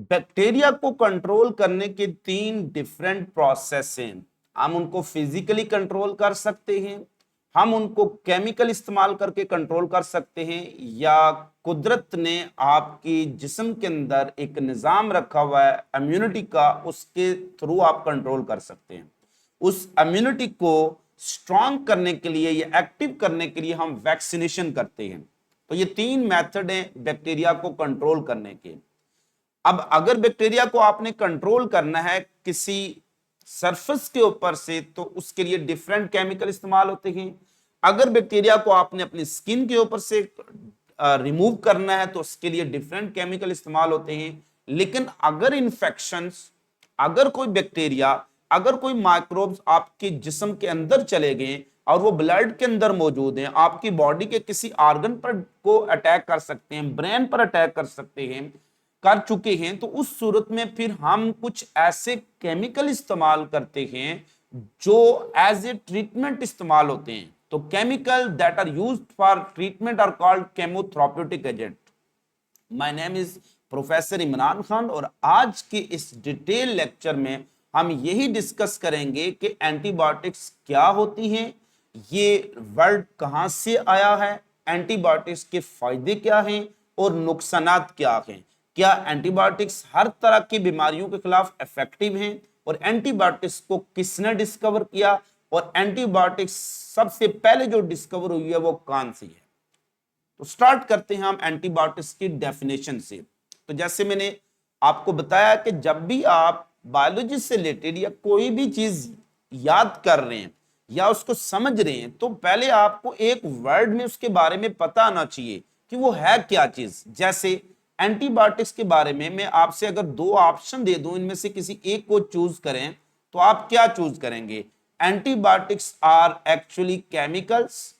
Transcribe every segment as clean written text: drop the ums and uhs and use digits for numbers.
Bacteria को control करने के तीन डिफरेंट प्रोसेस हैं। हम उनको फिजिकली कंट्रोल कर सकते हैं, हम उनको केमिकल इस्तेमाल करके कंट्रोल कर सकते हैं, या कुदरत ने आपकी जिस्म के अंदर एक निज़ाम रखा हुआ है इम्यूनिटी का, उसके थ्रू आप कंट्रोल कर सकते हैं। उस इम्यूनिटी को स्ट्रांग करने के लिए या एक्टिव करने के लिए हम वैक्सीनेशन करते हैं। तो ये तीन मेथड हैं बैक्टीरिया को कंट्रोल करने के। अब अगर बैक्टीरिया को आपने कंट्रोल करना है किसी सरफेस के ऊपर से, तो उसके लिए डिफरेंट केमिकल इस्तेमाल होते हैं। अगर बैक्टीरिया को आपने अपनी स्किन के ऊपर से रिमूव करना है, तो उसके लिए डिफरेंट केमिकल इस्तेमाल होते हैं। लेकिन अगर इन्फेक्शंस, अगर कोई बैक्टीरिया, अगर कोई माइक्रोब्स आपके जिस्म के अंदर चले गए और वो ब्लड के अंदर मौजूद हैं, आपकी बॉडी के किसी ऑर्गन पर को अटैक कर सकते हैं, ब्रेन पर अटैक कर सकते हैं, कर चुके हैं, तो उस सूरत में फिर हम कुछ ऐसे केमिकल इस्तेमाल करते हैं जो एज ए ट्रीटमेंट इस्तेमाल होते हैं। तो chemical that are used for treatment are called chemotherapeutic agent. My name is professor Imran Khan, और आज के इस डिटेल लेक्चर में हम यही डिस्कस करेंगे कि एंटीबायोटिक्स क्या होती हैं, ये वर्ड कहां से आया है, एंटीबायोटिक्स के फायदे क्या हैं और नुकसानात क्या हैं, क्या एंटीबायोटिक्स हर तरह की बीमारियों के खिलाफ इफेक्टिव हैं, और एंटीबायोटिक्स को किसने डिस्कवर किया, और एंटीबायोटिक्स सबसे पहले जो डिस्कवर हुई है वो कौन सी है। तो स्टार्ट करते हैं हम एंटीबायोटिक्स की डेफिनेशन से। तो जैसे मैंने आपको बताया कि जब भी आप बायोलॉजी से रिलेटेड या कोई भी चीज याद कर रहे हैं या उसको समझ रहे हैं, तो पहले आपको एक वर्ड में उसके बारे में पता आना चाहिए कि वो है क्या चीज। जैसे एंटीबायोटिक्स के बारे में मैं आपसे अगर दो ऑप्शन दे दूं, इनमें से किसी एक को चूज करें, तो आप क्या चूज करेंगे? Antibiotics are actually chemicals,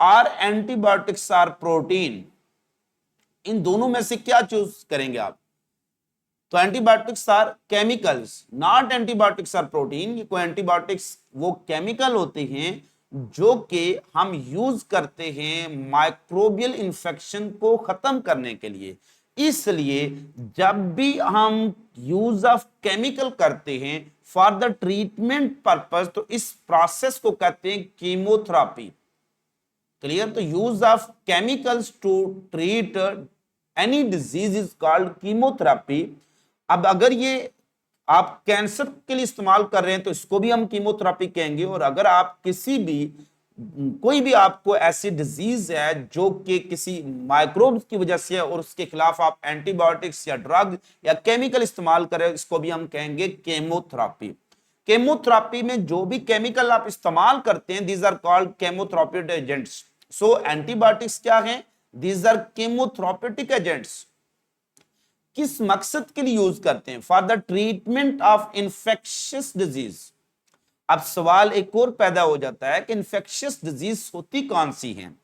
or antibiotics are protein. इन दोनों में से क्या चूज करेंगे आप? तो antibiotics are chemicals, not antibiotics are protein. कोई एंटीबायोटिक्स वो केमिकल होते हैं जो कि हम यूज करते हैं माइक्रोबियल इंफेक्शन को खत्म करने के लिए। इसलिए जब भी हम यूज ऑफ केमिकल करते हैं फॉर द ट्रीटमेंट पर्पस, तो इस प्रोसेस को कहते हैं कीमोथेरापी। क्लियर? तो use of chemicals to treat any disease is called chemotherapy. अब अगर ये आप कैंसर के लिए इस्तेमाल कर रहे हैं तो इसको भी हम कीमोथेरापी कहेंगे। और अगर आप किसी भी कोई भी आपको ऐसी डिजीज है जो कि किसी माइक्रोब्स की वजह से है और उसके खिलाफ आप एंटीबायोटिक्स या ड्रग या केमिकल इस्तेमाल करें, इसको भी हम कहेंगे केमोथेरापी। केमोथेरापी में जो भी केमिकल आप इस्तेमाल करते हैं, these are called chemotherapeutic agents. So antibiotics क्या हैं? These are chemotherapeutic agents. किस मकसद के लिए यूज करते हैं? For the treatment of infectious disease. अब सवाल एक और पैदा हो जाता है कि इंफेक्शियस डिजीज होती कौन सी हैं?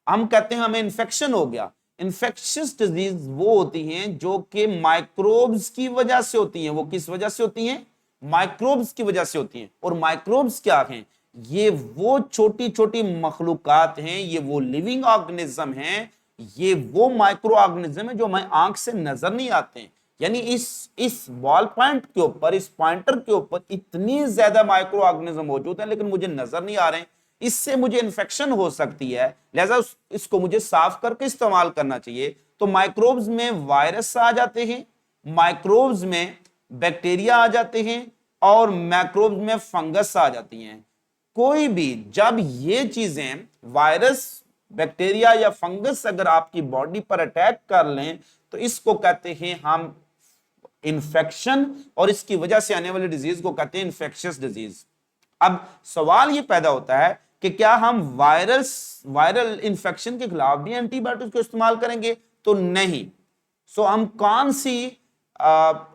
हम कहते हैं हमें इंफेक्शन हो गया। इंफेक्शियस डिजीज वो होती हैं जो कि माइक्रोब्स की वजह से होती हैं। वो किस वजह से होती हैं? माइक्रोब्स की वजह से होती हैं। और माइक्रोब्स क्या हैं? ये वो छोटी छोटी मखलूकात हैं, ये वो लिविंग ऑर्गेनिज्म हैं, ये वो माइक्रो ऑर्गेनिज्म है जो हमें आंख से नजर नहीं आते हैं। यानी इस बॉल पॉइंट के ऊपर, इस पॉइंटर के ऊपर इतनी ज्यादा माइक्रो ऑर्गेनिज्म मौजूद है, लेकिन मुझे नजर नहीं आ रहे हैं। इससे मुझे इन्फेक्शन हो सकती है, लिहाजा इसको मुझे साफ करके इस्तेमाल करना चाहिए। तो माइक्रोब्स में वायरस आ जाते हैं, माइक्रोब्स में बैक्टीरिया आ जाते हैं, और माइक्रोब्स में फंगस आ जाती हैं। कोई भी जब ये चीजें वायरस, बैक्टीरिया या फंगस अगर आपकी बॉडी पर अटैक कर लें, तो इसको कहते हैं हम इन्फेक्शन, और इसकी वजह से आने वाली डिजीज को कहते हैं इन्फेक्शियस डिजीज। अब सवाल ये पैदा होता है कि क्या हम वायरल इन्फेक्शन के खिलाफ भी एंटीबायोटिक को इस्तेमाल करेंगे? तो नहीं। सो हम कौन सी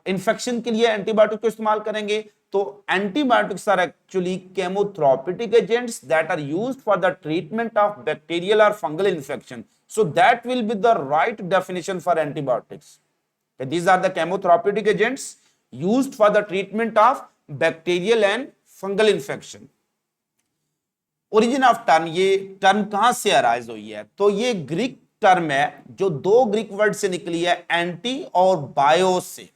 इन्फेक्शन के लिए एंटीबायोटिक को इस्तेमाल करेंगे? तो antibiotics are actually chemotherapeutic agents that are used for the treatment of bacterial और fungal infection. So that will be the right definition for antibiotics. These are the chemotherapeutic agents used for the treatment of bacterial and fungal infection. Origin of term, ये term कहां से arise हुई है? तो ये Greek term है जो दो ग्रीक वर्ड से निकली है, एंटी और बायो से।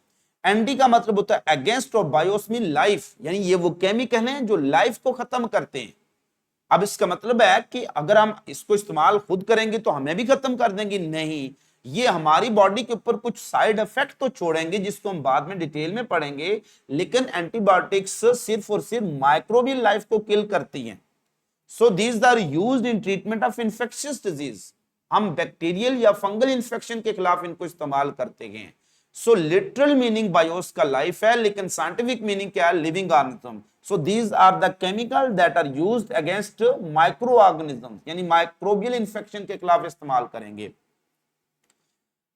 एंटी का मतलब होता है अगेंस्ट और बायोस मीन लाइफ, यानी ये वो केमिकल हैं जो लाइफ को खत्म करते हैं। अब इसका मतलब है कि अगर हम इसको इस्तेमाल खुद करेंगे तो हमें भी खत्म कर देंगे, नहीं, ये हमारी बॉडी के ऊपर कुछ साइड इफेक्ट तो छोड़ेंगे जिसको हम बाद में डिटेल में पढ़ेंगे, लेकिन एंटीबायोटिक्स सिर्फ और सिर्फ माइक्रोबियल लाइफ को किल करती हैं। So these are used in treatment of infectious disease. हम बैक्टीरियल या फंगल इंफेक्शन के खिलाफ इनको इस्तेमाल करते हैं। सो लिटरल मीनिंग बायोस का लाइफ है, लेकिन साइंटिफिक मीनिंग क्या है, living organism. So these are the chemical that are used against micro organism, यानी माइक्रोबियल इंफेक्शन के खिलाफ इस्तेमाल करेंगे।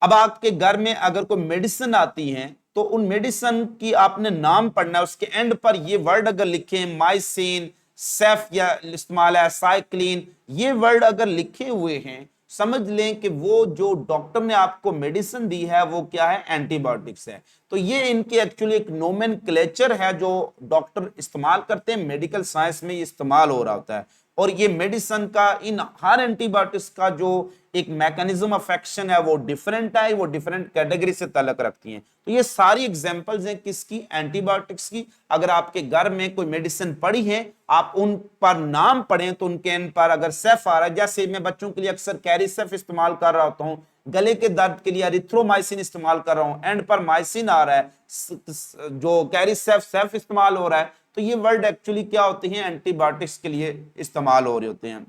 अब आपके घर में अगर कोई मेडिसिन आती है तो उन मेडिसिन की आपने नाम पढ़ना है, उसके एंड पर ये वर्ड अगर लिखे माइसिन, सेफ या इस्तेमाल है साइक्लिन, ये वर्ड अगर लिखे हुए हैं समझ लें कि वो जो डॉक्टर ने आपको मेडिसिन दी है वो क्या है, एंटीबायोटिक्स है। तो ये इनके एक्चुअली एक नोमेनक्लेचर है जो डॉक्टर इस्तेमाल करते हैं, मेडिकल साइंस में ये इस्तेमाल हो रहा होता है। और ये मेडिसिन का इन हर एंटीबायोटिक्स का जो एक मैकेनिज्म ऑफ एक्शन है वो डिफरेंट है, वो डिफरेंट कैटेगरी से ताल्लुक रखती हैं। तो ये सारी एग्जांपल्स हैं किसकी, एंटीबायोटिक्स की। अगर आपके घर में कोई मेडिसिन पड़ी है आप उन पर नाम पढ़ें तो उनके एंड पर अगर सेफ आ रहा है, जैसे मैं बच्चों के लिए अक्सर कैरिसेफ इस्तेमाल कर रहा होता हूँ, गले के दर्द के लिए एरिथ्रोमाइसिन इस्तेमाल कर रहा हूं, एंड पर माइसिन आ रहा है, जो कैरिसेफ सेफ इस्तेमाल हो रहा है, तो ये वर्ड एक्चुअली क्या होते हैं, एंटीबायोटिक्स के लिए इस्तेमाल हो रहे होते हैं।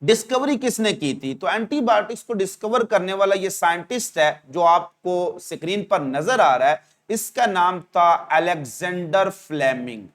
डिस्कवरी किसने की थी, तो एंटीबायोटिक्स को डिस्कवर करने वाला ये साइंटिस्ट है जो आपको स्क्रीन पर नजर आ रहा है, इसका नाम था अलेक्जेंडर फ्लेमिंग।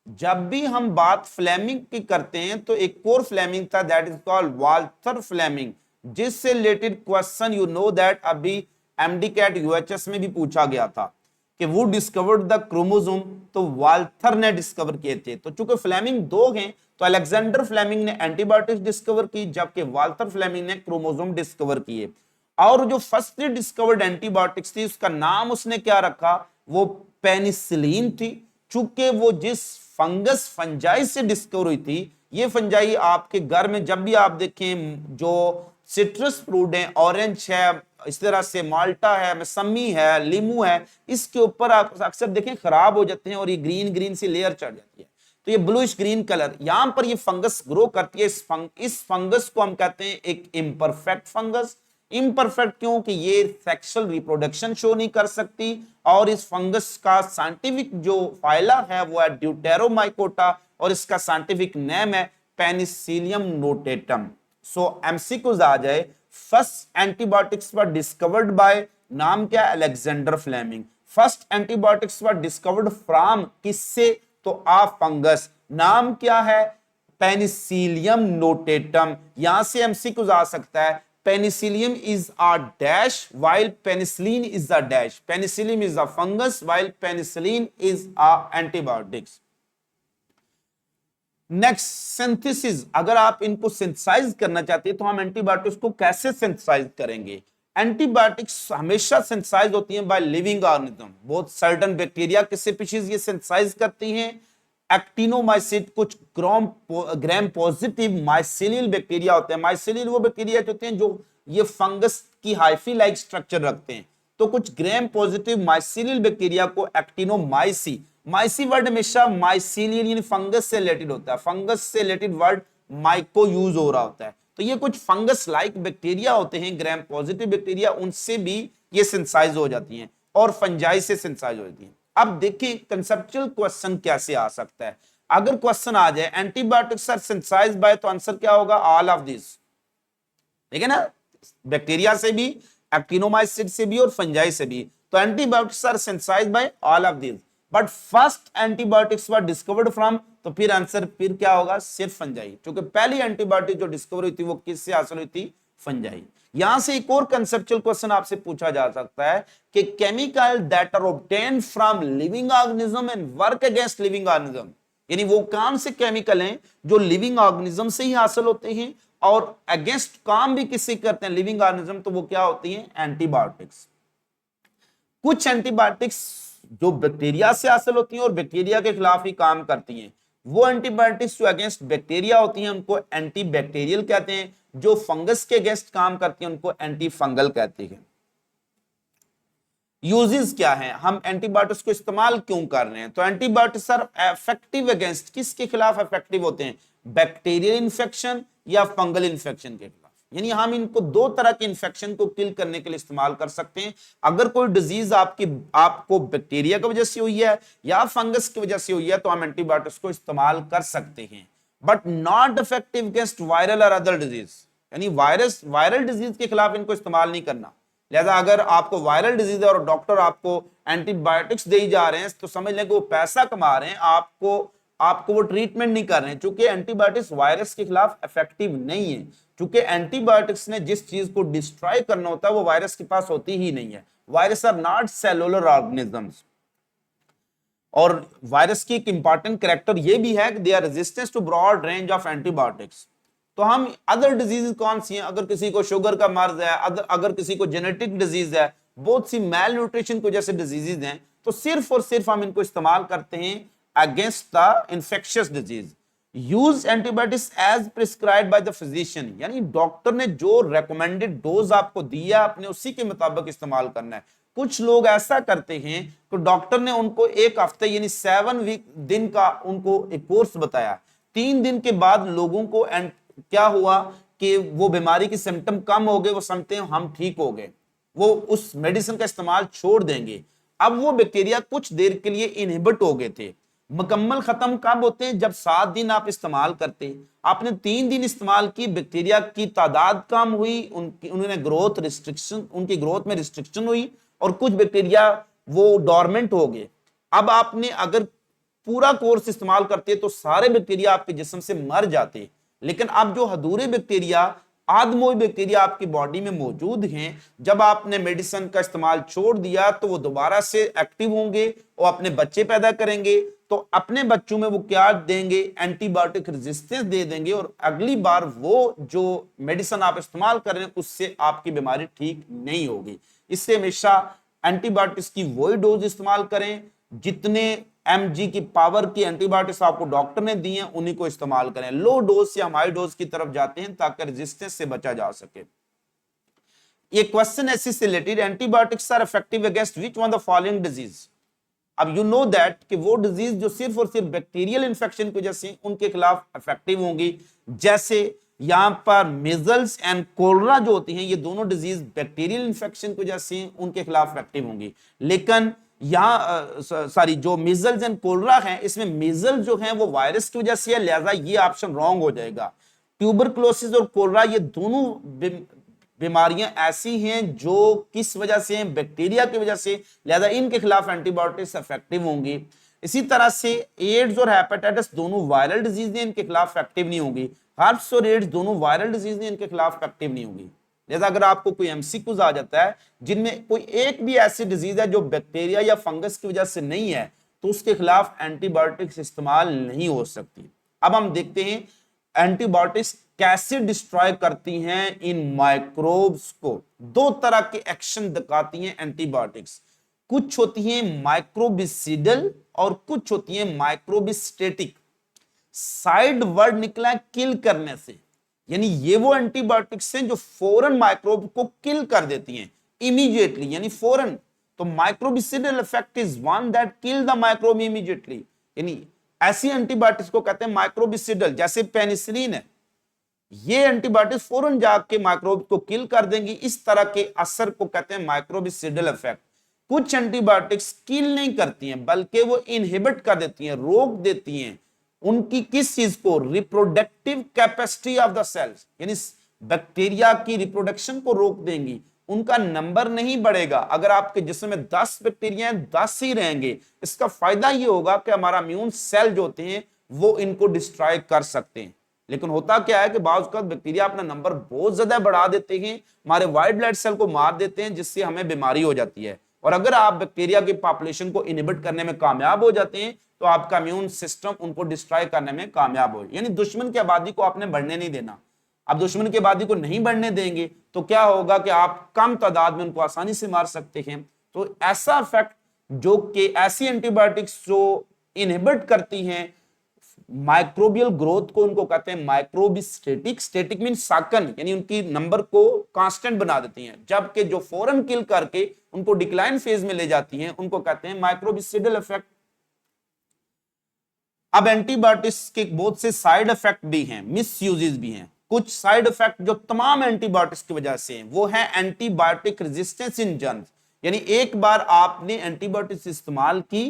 जब भी हम बात फ्लेमिंग की करते हैं तो एक और फ्लेमिंग था, that is called Walther Fleming, जिससे related question you know that अभी एमडी कैट यूएचएस में भी पूछा गया था कि वो डिस्कवर्ड द क्रोमोसोम, तो वाल्थर ने डिस्कवर किए थे। तो चूंकि फ्लेमिंग दो हैं तो अलेक्जेंडर फ्लेमिंग ने एंटीबायोटिक्स डिस्कवर की, जबकि वाल्थर फ्लेमिंग ने क्रोमोसोम डिस्कवर किए। और जो फर्स्टली डिस्कवर्ड एंटीबायोटिक्स थी उसका नाम उसने क्या रखा, वो पेनिसिलिन थी। चूंकि वो जिस फंगस फंजाई से डिस्कवर हुई थी, ये फंजाई आपके घर में जब भी आप देखें जो सिट्रस फ्रूट है, ऑरेंज है, इस तरह से माल्टा है, मौसमी है, लीमू है, इसके ऊपर आप अक्सर देखें खराब हो जाते हैं और ये ग्रीन ग्रीन सी लेयर चढ़ जाती है, तो ये ब्लूइश ग्रीन कलर, यहां पर ये फंगस ग्रो करती है। इस फंगस को हम कहते हैं एक इम्परफेक्ट फंगस। इम्परफेक्ट क्यों, कि ये सेक्सुअल रिप्रोडक्शन शो नहीं कर सकती। और इस फंगस का साइंटिफिक जो फाइला है वो है ड्यूटेरोमाइकोटा और इसका साइंटिफिक नेम है पेनिसिलियम नोटेटम। सो एमसीक्यूज आ जाए, first antibiotics were discovered by, नाम क्या, Alexander Fleming. First antibiotics were discovered from, किससे, तो आ फंगस, नाम क्या है, पेनिसिलियम नोटेटम। यहां से एमसीक्यूज आ सकता है, Penicillium is a dash while penicillin is a dash, penicillium is a fungus while penicillin is a antibiotics। Next synthesis, अगर आप इनको सिंथेसाइज करना चाहते हैं तो हम एंटीबायोटिक्स को कैसे सिंथेसाइज करेंगे। एंटीबायोटिक्स हमेशा सिंथेसाइज होती हैं बाय लिविंग ऑर्गेनिज्म, बहुत सर्टेन बैक्टीरिया के स्पीशीज ये सिंथेसाइज करती हैं। एक्टिनोमाइसिट कुछ ग्राम पॉजिटिव माइसेलियल बैक्टीरिया होते हैं। माइसेलियल वो बैक्टीरिया होते हैं जो ये फंगस की हाइफी लाइक स्ट्रक्चर रखते हैं, तो कुछ ग्राम पॉजिटिव माइसेलियल बैक्टीरिया को एक्टिनोमाइसी, माइसी वर्ड हमेशा माइसीलियन यानी फंगस से रिलेटेड होता है, फंगस से रिलेटेड वर्ड माइको यूज हो रहा होता है। तो ये कुछ फंगस लाइक बैक्टीरिया होते हैं, ग्राम पॉजिटिव बैक्टीरिया, उनसे भी ये सिंथेसाइज हो जाती हैं और फंजाई से सिंथेसाइज हो जाती हैं। अब देखिए कंसेप्चुअल क्वेश्चन कैसे आ सकता है। अगर क्वेश्चन आ जाए एंटीबायोटिक्स आर सिंथेसाइज्ड बाय, तो आंसर क्या होगा, ऑल ऑफ दिस, ठीक है ना, बैक्टीरिया से भी, एक्टिनोमाइसिट से भी और फंजाई से भी। तो antibiotics are synthesized by all of this, but first antibiotics were discovered from, तो फिर आंसर फिर क्या होगा, सिर्फ फंजाई, क्योंकि पहली एंटीबायोटिक जो डिस्कवर हुई थी वो किससे हासिल हुई थी, फंजाई। यहां से एक और कंसेप्चुअल क्वेश्चन आपसे पूछा जा सकता है कि chemical that are obtained from living organism and work against living organism, यानी वो कौन से केमिकल हैं जो लिविंग ऑर्गेनिज्म से ही हासिल होते हैं और अगेंस्ट काम भी किससे करते हैं, लिविंग ऑर्गेनिज्म, तो वो क्या होती हैं, एंटीबायोटिक्स। कुछ एंटीबायोटिक्स जो बैक्टीरिया से हासिल होती हैं और बैक्टीरिया के खिलाफ ही काम करती हैं, वो एंटीबायोटिक्स जो अगेंस्ट बैक्टीरिया होती हैं उनको एंटी बैक्टीरियल कहते हैं, जो फंगस के अगेंस्ट काम करती हैं उनको एंटी फंगल कहते हैं। यूजेस क्या है, हम एंटीबायोटिक्स को इस्तेमाल क्यों कर रहे हैं। तो एंटीबायोटिक्स आर इफेक्टिव अगेंस्ट, किसके खिलाफ इफेक्टिव होते हैं, बैक्टीरियल इन्फेक्शन या फंगल इन्फेक्शन के खिलाफ। यानी हम इनको दो तरह के इन्फेक्शन को किल करने के लिए इस्तेमाल कर सकते हैं। अगर कोई डिजीज आपको बैक्टीरिया की वजह से हुई है या फंगस की वजह से हुई है तो हम एंटीबायोटिक्स को इस्तेमाल कर सकते हैं, but not effective against viral और अदर डिजीज। यानी वायरल डिजीज के खिलाफ इनको इस्तेमाल नहीं करना। लिहाजा अगर आपको वायरल डिजीज है और डॉक्टर आपको एंटीबायोटिक्स दे जा रहे हैं तो समझ लें कि वो पैसा कमा रहे हैं, आपको वो ट्रीटमेंट नहीं कर रहे हैं, क्योंकि एंटीबायोटिक्स वायरस के खिलाफ इफेक्टिव नहीं है। क्योंकि एंटीबायोटिक्स ने जिस चीज को डिस्ट्रॉय करना होता है वो वायरस के पास होती ही नहीं है। Virus are not cellular organisms. और वायरस की एक इंपॉर्टेंट कैरेक्टर ये भी है कि they are resistance to broad range of antibiotics. तो हम अदर डिजीज कौन सी हैं, अगर किसी को शुगर का मर्ज है, अगर किसी को जेनेटिक डिजीज है, बहुत सी मेल न्यूट्रिशन की जैसे डिजीजेज हैं, तो सिर्फ और सिर्फ हम इनको इस्तेमाल करते हैं against the infectious disease. Use antibiotics as prescribed by the physician, यानी डॉक्टर ने जो रेकमेंडेड डोज आपको दिया आपने उसी के मुताबिक इस्तेमाल करना है। कुछ लोग ऐसा करते हैं तो डॉक्टर ने उनको एक हफ्ते यानी 7 वीक दिन का उनको एक कोर्स बताया, 3 दिन के बाद लोगों को क्या हुआ कि वो बीमारी की सिम्टम कम हो गए, वो समझते हैं हम ठीक हो गए, वो उस मेडिसिन का इस्तेमाल छोड़ देंगे। अब वो बैक्टीरिया कुछ देर के लिए इनहिबिट हो गए थे। मुकम्मल खत्म कब होते हैं, जब 7 दिन आप इस्तेमाल करते हैं, आपने 3 दिन इस्तेमाल की, बैक्टीरिया की तादाद कम हुई, उन्होंने ग्रोथ रिस्ट्रिक्शन, उनकी ग्रोथ में रिस्ट्रिक्शन हुई और कुछ बैक्टीरिया वो डोरमेंट हो गए। अब आपने अगर पूरा कोर्स इस्तेमाल करते तो सारे बैक्टीरिया आपके जिस्म से मर जाते, लेकिन अब जो अधूरे बैक्टीरिया, आदमोई बैक्टीरिया आपकी बॉडी में मौजूद हैं, जब आपने मेडिसिन का इस्तेमाल छोड़ दिया तो वो दोबारा से एक्टिव होंगे और अपने बच्चे पैदा करेंगे। तो अपने बच्चों में वो क्या देंगे, एंटीबायोटिक रेजिस्टेंस दे देंगे और अगली बार वो जो मेडिसिन आप इस्तेमाल कर रहे हैं उससे आपकी बीमारी ठीक नहीं होगी। इससे हमेशा एंटीबायोटिक्स की वही डोज इस्तेमाल करें जितने mg की पावर की एंटीबायोटिक्स आपको डॉक्टर ने दी हैं उन्हीं को इस्तेमाल करें। लो डोज से हम हाई डोज की तरफ जाते हैं ताकि रेजिस्टेंस से बचा जा सके। ये क्वेश्चन ऐसे से related, antibiotics are effective against which one the following disease. अब यू नो दैट कि वो डिजीज जो सिर्फ और सिर्फ बैक्टीरियल इंफेक्शन की वजह से उनके खिलाफ इफेक्टिव होंगी। जैसे यहां पर मेजल्स एंड कोलरा जो होती हैं, ये दोनों डिजीज बैक्टीरियल इंफेक्शन की वजह से उनके खिलाफ इफेक्टिव होंगी। लेकिन यहाँ जो मीजल्स एंड कोलरा है, इसमें मीजल जो है वो वायरस की वजह से है, लिहाजा ये ऑप्शन रॉन्ग हो जाएगा। ट्यूबरकुलोसिस और कोलरा ये दोनों बीमारियां ऐसी हैं जो किस वजह से हैं, बैक्टीरिया की वजह से, लिहाजा इनके खिलाफ एंटीबायोटिक्स इफेक्टिव होंगी। इसी तरह से एड्स और हेपेटाइटिस दोनों वायरल डिजीज हैं, इनके खिलाफ इफेक्टिव नहीं होंगी। हर्प्स और एड्स दोनों वायरल डिजीज हैं, इनके खिलाफ इफेक्टिव नहीं होगी। लिहाजा अगर आपको कोई एमसीक्यूज आ जाता है जिनमें कोई एक भी ऐसी डिजीज है जो बैक्टीरिया या फंगस की वजह से नहीं है तो उसके खिलाफ एंटीबायोटिक्स इस्तेमाल नहीं हो सकती। अब हम देखते हैं एंटीबायोटिक्स कैसे डिस्ट्रॉय करती हैं इन माइक्रोब्स को। दो तरह के एक्शन दिखाती हैं एंटीबायोटिक्स, कुछ होती हैं माइक्रोबिसिडल और कुछ होती हैं माइक्रोबिस्टेटिक। साइड वर्ड निकला है किल करने से, यानी ये वो एंटीबायोटिक्स हैं जो फौरन माइक्रोब को किल कर देती हैं, इमीडिएटली यानी फौरन। तो microbicidal effect is one that kill the microbe immediately, यानी ऐसी एंटीबायोटिक्स को कहते हैं माइक्रोबिसिडल। जैसे पेनिसिलिन है, ये एंटीबायोटिक्स फौरन जाके माइक्रोब को किल कर देंगी, इस तरह के असर को कहते हैं माइक्रोबिसिडल इफेक्ट। कुछ एंटीबायोटिक्स किल नहीं करती हैं बल्कि वो इनहिबिट कर देती हैं, रोक देती हैं उनकी किस चीज को, reproductive capacity of the cells, यानी बैक्टीरिया की रिप्रोडक्शन को रोक देंगी, उनका नंबर नहीं बढ़ेगा। अगर आपके जिस्म में 10 बैक्टीरिया हैं, 10 ही रहेंगे। इसका फायदा ये होगा कि हमारा इम्यून सेल जो होते हैं वो इनको डिस्ट्रॉय कर सकते हैं। लेकिन होता क्या है कि बाज़ औक़ात बैक्टीरिया अपना नंबर बहुत ज्यादा बढ़ा देते हैं, हमारे व्हाइट ब्लड सेल को मार देते हैं, जिससे हमें बीमारी हो जाती है। और अगर आप बैक्टीरिया की पॉपुलेशन को इनहिबिट करने में कामयाब हो जाते हैं तो आपका इम्यून सिस्टम उनको डिस्ट्रॉय करने में कामयाब हो, यानी दुश्मन की आबादी को आपने बढ़ने नहीं देना। आप दुश्मन की आबादी को नहीं बढ़ने देंगे तो क्या होगा कि आप कम तादाद में उनको आसानी से मार सकते हैं। तो ऐसा इफेक्ट जो कि ऐसी एंटीबायोटिक्स जो इनहिबिट करती हैं माइक्रोबियल ग्रोथ को उनको कहते हैं माइक्रोब स्टेटिक, स्टेटिक मीन साकन, यानी उनकी नंबर को कांस्टेंट बना देती हैं, जबकि जो फौरन किल करके उनको डिक्लाइन फेज में ले जाती हैं उनको कहते हैं माइक्रोबिसिडल इफेक्ट। अब एंटीबायोटिक्स के बहुत से साइड इफेक्ट भी हैं, मिस यूजेस भी हैं। कुछ साइड इफेक्ट जो तमाम एंटीबायोटिक्स की वजह से हैं वो है एंटीबायोटिक रेजिस्टेंस इन जर्म्स, यानी एक बार आपने एंटीबायोटिक्स इस्तेमाल की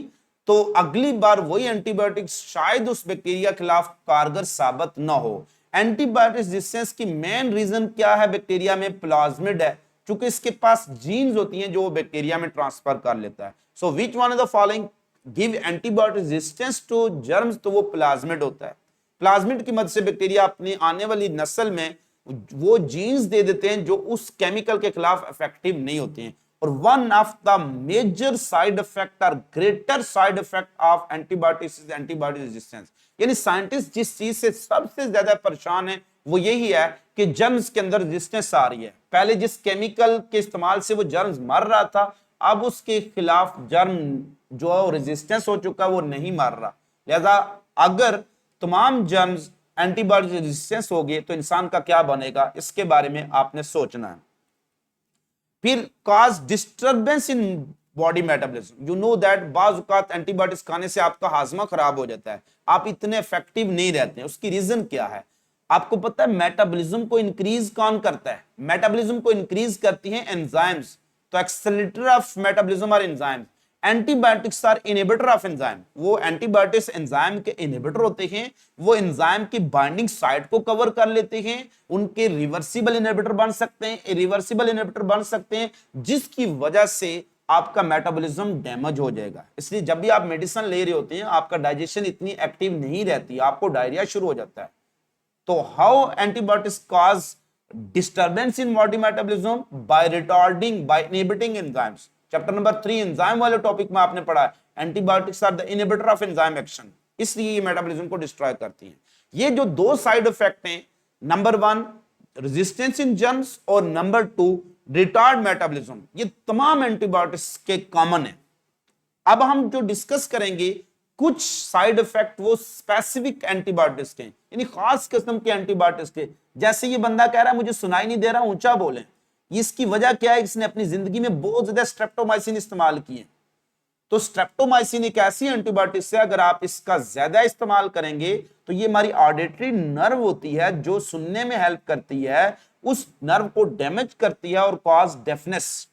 तो अगली बार वही एंटीबायोटिक्स शायद उस बैक्टीरिया के खिलाफ कारगर साबित ना हो। एंटीबायोटिक रेजिस्टेंस की मेन रीजन क्या है? बैक्टीरिया में प्लाज्मिड है, क्योंकि इसके पास जीन्स होती हैं जो वो बैक्टीरिया में ट्रांसफर कर लेता है। So which one of the following give antibiotic resistance to germs? तो वो प्लाज्मिड होता है। प्लाज्मिड की मदद से बैक्टीरिया अपनी आने वाली नस्ल में वो जीन्स दे देते हैं जो उस केमिकल के खिलाफ इफेक्टिव नहीं होते हैं। और one of the major side effect और greater side effect of antibiotics is antibiotic resistance, यानी साइंटिस्ट जिस चीज से सबसे ज्यादा परेशान है वो यही है कि जर्म्स के अंदर रेजिस्टेंस आ रही है। पहले जिस केमिकल के इस्तेमाल से वो जर्म्स मर रहा था, अब उसके खिलाफ जर्म जो रेजिस्टेंस हो चुका है वो नहीं मर रहा। लिहाजा अगर तमाम जर्म्स एंटीबायोटिक रेजिस्टेंस हो गए तो इंसान का क्या बनेगा, इसके बारे में आपने सोचना है। फिर cause disturbance in body metabolism, you know that बाज़ औक़ात एंटीबायोटिक्स खाने से आपका हाजमा खराब हो जाता है, आप इतने इफेक्टिव नहीं रहते हैं। उसकी रीजन क्या है? आपको पता है मेटाबॉलिज्म को इंक्रीज कौन करता है? मेटाबॉलिज्म को इंक्रीज करती हैं एंजाइम्स। तो accelerator of metabolism are enzymes, antibiotics are inhibitor of enzyme. वो एंटीबायोटिक्स एंजाइम के इनहिबिटर होते हैं, वो एंजाइम की बाइंडिंग साइट को कवर कर लेते हैं, उनके रिवर्सिबल इनहिबिटर बन सकते हैं, इरिवर्सिबल इनहिबिटर बन सकते हैं, जिसकी वजह से आपका मेटाबॉलिज्म डैमेज हो जाएगा। इसलिए जब भी आप मेडिसिन ले रहे होते हैं आपका डाइजेशन इतनी एक्टिव नहीं रहती, आपको डायरिया शुरू हो जाता है। तो how antibiotics cause disturbance in body metabolism? By retarding, by inhibiting enzymes. Chapter number 3 enzyme वाले टॉपिक में आपने पढ़ा है antibiotics are the inhibitor of enzyme action, इसलिए ये मेटाबॉलिज्म को डिस्ट्रॉय करती हैं। ये जो दो साइड इफेक्ट हैं, नंबर 1 रेजिस्टेंस इन जर्म्स और नंबर 2 रिटार्ड मेटाबॉलिज्म, ये तमाम एंटीबायोटिक्स के कॉमन है। अब हम जो डिस्कस करेंगे कुछ साइड इफेक्ट वो स्पेसिफिक एंटीबायोटिक्स के, यानी खास किस्म के एंटीबायोटिक्स के। जैसे ये बंदा कह रहा है मुझे सुनाई नहीं दे रहा, ऊंचा बोलें। इसकी वजह क्या है? इसने अपनी जिंदगी में बहुत ज्यादा स्ट्रेप्टोमाइसिन इस्तेमाल किए। तो स्ट्रेप्टोमाइसिन एक ऐसी एंटीबायोटिक है, अगर आप इसका ज्यादा इस्तेमाल करेंगे तो ये हमारी ऑडिटरी नर्व होती है जो सुनने में हेल्प करती है, उस नर्व को डैमेज करती है और cause deafness.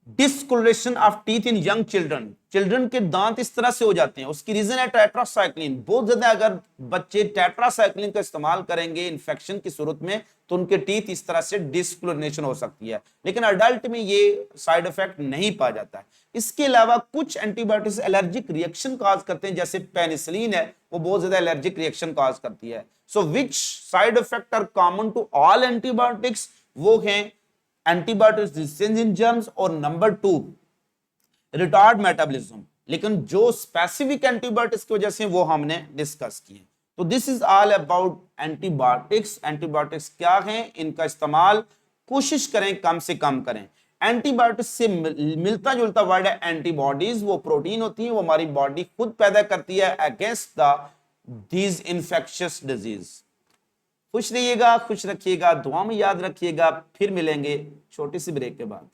Discoloration of teeth in young children, children के दांत इस तरह से हो जाते हैं, उसकी रीजन है टेट्रासाइक्लिन। बहुत ज्यादा अगर बच्चे टेट्रासाइक्लिन का इस्तेमाल करेंगे इन्फेक्शन की सूरत में तो उनके टीथ इस तरह से डिस्कोलोरेशन हो सकती है, लेकिन अडल्ट में ये साइड इफेक्ट नहीं पाया जाता है। इसके अलावा कुछ एंटीबायोटिक्स एलर्जिक रिएक्शन कॉज करते हैं, जैसे पेनिसिलिन है वो बहुत ज्यादा एलर्जिक रिएक्शन कॉज करती है। So which side effect are common to all antibiotics? वो हैं एंटीबायोटिक्स रेजिस्टेंस इन जर्म्स और नंबर 2 रिटार्ड मेटाबॉलिज्म। लेकिन जो स्पेसिफिक एंटीबायोटिक्स की वजह से वो हमने डिस्कस किए। तो this is all about antibiotics. Antibiotics क्या हैं, इनका इस्तेमाल कोशिश करें कम से कम करें। एंटीबायोटिक्स से मिलता जुलता वर्ड है एंटीबॉडीज, वो प्रोटीन होती है, वो हमारी बॉडी खुद पैदा करती है against the these infectious disease. खुश रहिएगा, खुश रखिएगा, दुआ में याद रखिएगा। फिर मिलेंगे छोटी सी ब्रेक के बाद।